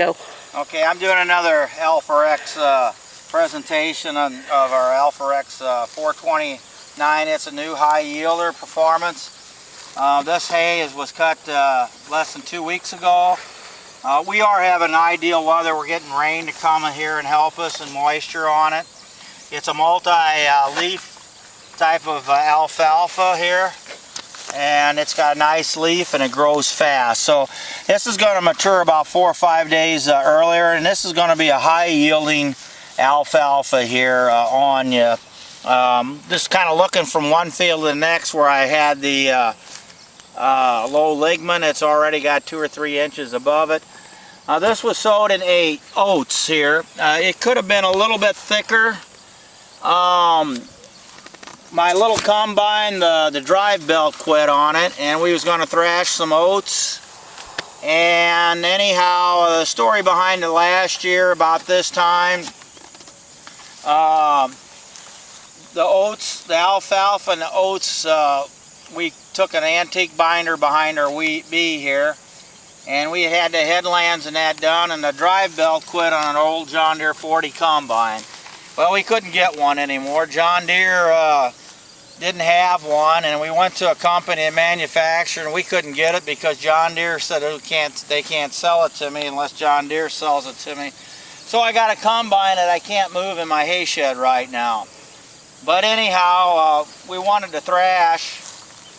go. Okay, I'm doing another Alforex presentation of our Alforex 429. It's a new high yielder performance. This hay was cut less than 2 weeks ago. We are having ideal weather. We're getting rain to come in here and help us, and moisture on it. It's a multi-leaf type of alfalfa here, and it's got a nice leaf and it grows fast. So this is going to mature about 4 or 5 days earlier, and this is going to be a high yielding alfalfa here on you. Just kind of looking from one field to the next where I had the low ligament. It's already got 2 or 3 inches above it. This was sowed in oats here. It could have been a little bit thicker. My little combine, the drive belt quit on it, and we was going to thrash some oats. And anyhow, the story behind it last year about this time, the oats, the alfalfa and the oats, we took an antique binder behind our wheat bee here, and we had the headlands and that done, and the drive belt quit on an old John Deere 40 combine. Well, we couldn't get one anymore. John Deere didn't have one, and we went to a company that manufactured, and we couldn't get it because John Deere said they can't sell it to me unless John Deere sells it to me. So I got a combine that I can't move in my hay shed right now. But anyhow, we wanted to thrash,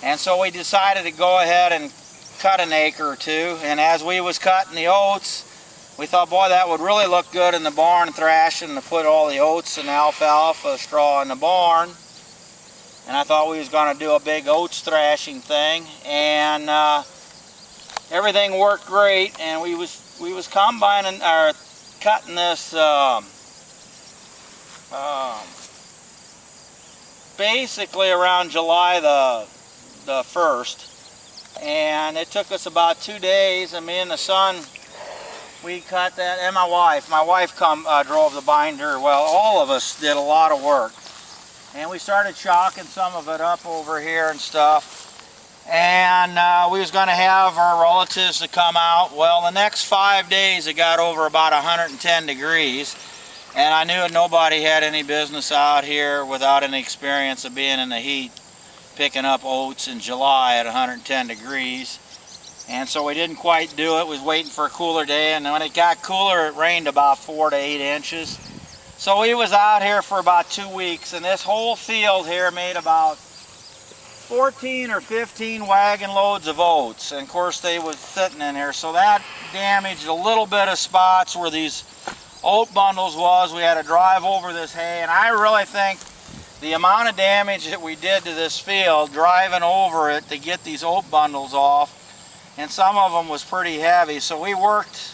and so we decided to go ahead and cut an acre or two. And as we was cutting the oats, we thought, boy, that would really look good in the barn, thrashing, to put all the oats and alfalfa straw in the barn. And I thought we was going to do a big oats thrashing thing, and everything worked great. And we was combining or cutting this basically around July the 1st, and it took us about 2 days. And me and the son, we cut that, and my wife drove the binder. Well, all of us did a lot of work. And we started chalking some of it up over here and stuff. And we was going to have our relatives to come out. Well, the next 5 days it got over about 110 degrees. And I knew nobody had any business out here without any experience of being in the heat, picking up oats in July at 110 degrees. And so we didn't quite do it. We was waiting for a cooler day. And when it got cooler, it rained about 4 to 8 inches. So we was out here for about 2 weeks, and this whole field here made about 14 or 15 wagon loads of oats. And of course they was sitting in here, so that damaged a little bit of spots where these oat bundles was. We had to drive over this hay, and I really think the amount of damage that we did to this field driving over it to get these oat bundles off, and some of them was pretty heavy. So we worked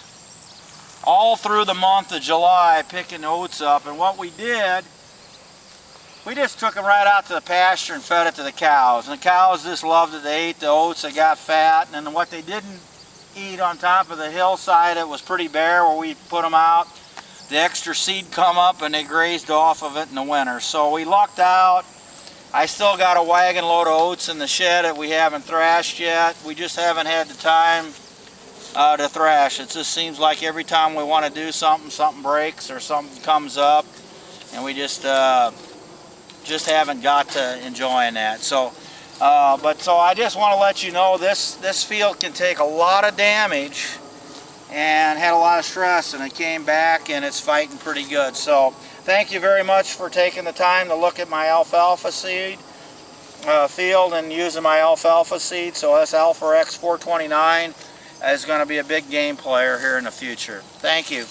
all through the month of July picking oats up, and what we did, we just took them right out to the pasture and fed it to the cows. And the cows just loved it. They ate the oats, they got fat, and then what they didn't eat on top of the hillside, it was pretty bare where we put them out. The extra seed come up and they grazed off of it in the winter. So we lucked out. I still got a wagon load of oats in the shed that we haven't thrashed yet. We just haven't had the time to thrash. It just seems like every time we want to do something, something breaks or something comes up, and we just haven't got to enjoying that. So, so I just want to let you know this field can take a lot of damage, and had a lot of stress, and it came back and it's fighting pretty good. So thank you very much for taking the time to look at my alfalfa seed field and using my alfalfa seed. So this Alforex 429 is going to be a big game player here in the future. Thank you.